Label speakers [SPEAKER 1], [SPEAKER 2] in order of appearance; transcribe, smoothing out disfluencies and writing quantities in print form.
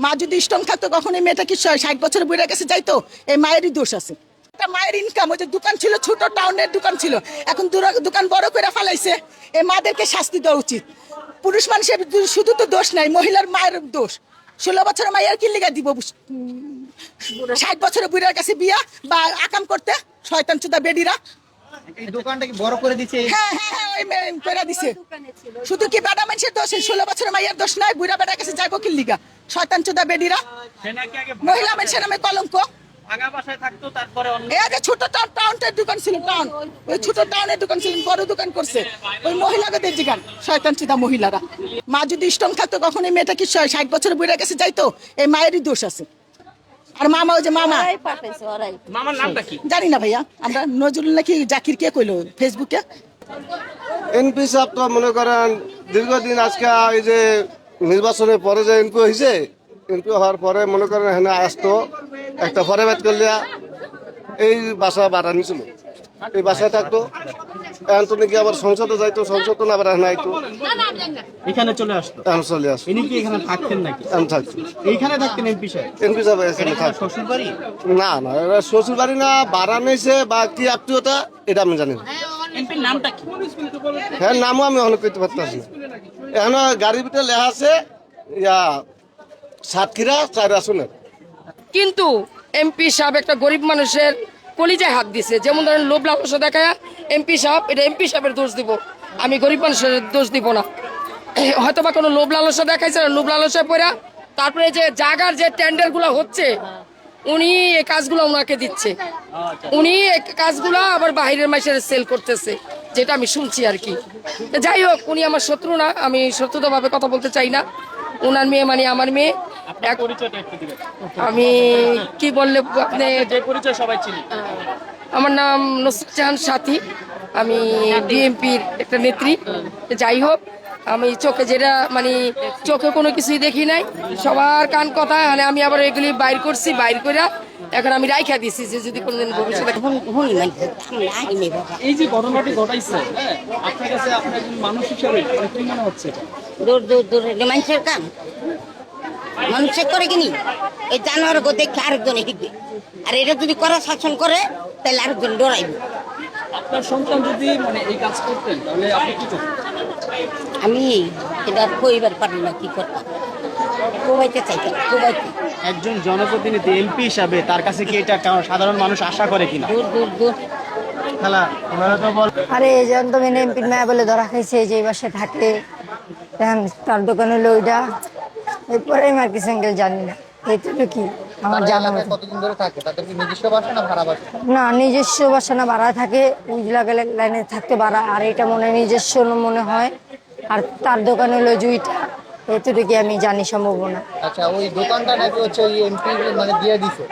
[SPEAKER 1] মা যদি স্ট্রং থাকতো কখন এই মেয়েটা কি 60 বছর বুড়ার কাছে যাইতো? এই মায়েরই দোষ আছে। একটা মায়ের ইনকাম, ওই যে দোকান ছিল, ছোট টাউনের দোকান ছিল, এখন দোকান বড় করে ফেলাইছে। এই মাদেরকে শাস্তি দেওয়া উচিত। পুরুষ মানুষের শুধু তো দোষ নাই, মহিলার মায়ের দোষ। 16 বছরের মায়ের কি লিগা দিব 60 বছরের বুড়ার কাছে বিয়া বা আকাম করতে? শয়তান চুদা বেডিরা।
[SPEAKER 2] এই দোকানটা কি বড় করে দিছে?
[SPEAKER 1] হ্যাঁ হ্যাঁ হ্যাঁ, ওই করে দিছে। শুধু কি বেটা মানুষের দোষ? 16 বছরের মায়ের দোষ নয়? বুড়া বেটার কাছে যাইবো কি লিগা? শয়তান চুদা বেডিরা। মহিলা মানুষের নামে কলঙ্ক।
[SPEAKER 2] ভাঙা বাসায় থাকতো, তারপরে
[SPEAKER 1] এই যে ছোট টাউনের দোকান ছিল, টাউন, ওই ছোট টাউনের দোকান ছিল, বড় দোকান করছে ওই মহিলাদের জিগান। শয়তান চুদা মহিলারা। মা যদি স্ট্রং থাকতো কখন এই মেয়েটা কি 60 বছর বুড়ার কাছে যাইতো? এই মায়েরই দোষ আছে। আর মামা, ওই যে মামা,
[SPEAKER 2] মামার নামটা কি
[SPEAKER 1] জানি না ভাইয়া আমরা। নজরুল নাকি জাকির কে কইলো ফেসবুকে।
[SPEAKER 3] এমপি সাহেব তো মনে করেন দীর্ঘদিন আজকে এই যে নির্বাচনের পরে যে এমপি হয়েছে, এমপি হওয়ার পরে মনে করেন হ্যাঁ আসতো একটা পরে বাদ করলে এই বাসা ভাড়া নিছিল, এই বাসায় থাকতো। এখন তো নাকি আবার সংসদে যাইতো, সংসদ না আবার এখন আইতো,
[SPEAKER 2] এখানে চলে আসতো।
[SPEAKER 3] এখন চলে আসতো।
[SPEAKER 2] ইনি কি এখানে থাকতেন নাকি?
[SPEAKER 3] এখন থাকতো
[SPEAKER 2] এইখানে থাকতেন এমপি সাহেব?
[SPEAKER 3] এমপি সাহেব এখানে থাকতো।
[SPEAKER 2] শ্বশুর বাড়ি?
[SPEAKER 3] না না, এরা শ্বশুর বাড়ি না, ভাড়া নিয়েছে বা কি আত্মীয়তা এটা আমি জানি না।
[SPEAKER 2] এমপির নামটা কি?
[SPEAKER 3] হ্যাঁ, নামও আমি অনেক করতে পারতেছি না। এখন গাড়ির ভিতরে লেখা আছে ইয়া সাতক্ষীরা 4 আসনের।
[SPEAKER 4] কিন্তু এমপি সাহেব একটা গরিব মানুষের কলিজায় হাত দিছে। যেমন ধরেন লোভ লালসা দেখায় এমপি সাহেব, এটা এমপি সাহেবের দোষ দিব, আমি গরিব মানুষের দোষ দিব না। হয়তো বা কোনো লোভ লালসা দেখাইছে, লোভ লালসা পড়া তারপরে যে জাগার যে টেন্ডারগুলো হচ্ছে উনি এই কাজগুলো ওনাকে দিচ্ছে, উনি এই কাজগুলো আবার বাইরের মাসের সেল করতেছে, যেটা আমি শুনছি আর কি। যাই হোক, উনি আমার শত্রু না, আমি শত্রুতাভাবে কথা বলতে চাই না। ওনার মেয়ে মানে আমার মেয়ে। আমি কি বললে আপনি?
[SPEAKER 2] যে পরিচয় সবাই চিনি।
[SPEAKER 4] আমার নাম নুসরাত জাহান সাথী, আমি বিএনপির একটা নেত্রী। যাই হোক, আমি চোখে যেটা মানে চোখে কোনো কিছুই দেখি নাই, সবার কান কথা, মানে আমি আবার এগুলি বাইর করছি, বাইর করে এখন আমি রাইখা দিছি যে যদি কোনোদিন ভবিষ্যতে।
[SPEAKER 2] এই যে ঘটনাটি ঘটাইছে, হ্যাঁ, আপনার কাছে আপনার একজন মানুষ হিসেবে কি মনে হচ্ছে?
[SPEAKER 5] দূর দূর দূর মানুষের কাম মানুষের করে কিনি। এই জানোয়ার গো দেখে আরেকজনে শিখবে, আর এটা যদি করা শাসন করে তাহলে আরেকজন ডরাইবে।
[SPEAKER 2] আপনার সন্তান যদি মানে এই কাজ করতেন তাহলে আপনি কি করতেন?
[SPEAKER 5] আমি এটা কইবার পারি না কি করতাম, কোবাইতে চাইতাম, কোবাইতে।
[SPEAKER 2] একজন জনপ্রতিনিধি এমপি হিসাবে তার কাছে কি এটা সাধারণ মানুষ আশা করে কিনা?
[SPEAKER 5] দূর দূর দূর।
[SPEAKER 2] খেলা ওনারা তো বল।
[SPEAKER 6] আরে এই যে তো এমপির মেয়ে বলে ধরা খাইছে, যে এই বাসায় থাকে, তার দোকান হলো ওইটা। এরপরে আমি আর কি সিঙ্গেল জানি না, এইটুকু কি আমার জানা মতো।
[SPEAKER 2] কতদিন ধরে থাকে? তাদের কি নিজস্ব বাসা না ভাড়া বাসা?
[SPEAKER 6] না, নিজস্ব বাসা না, ভাড়া থাকে। উজলা গেলে লাইনে থাকতে ভাড়া, আর এটা মনে হয় নিজস্ব মনে হয়। আর তার দোকান হলো জুইটা, এতটুকু আমি জানি সম্ভাবনা।
[SPEAKER 2] আচ্ছা, ওই দোকানটা নাকি হচ্ছে ওই এমপি মানে দিয়ে দিছে।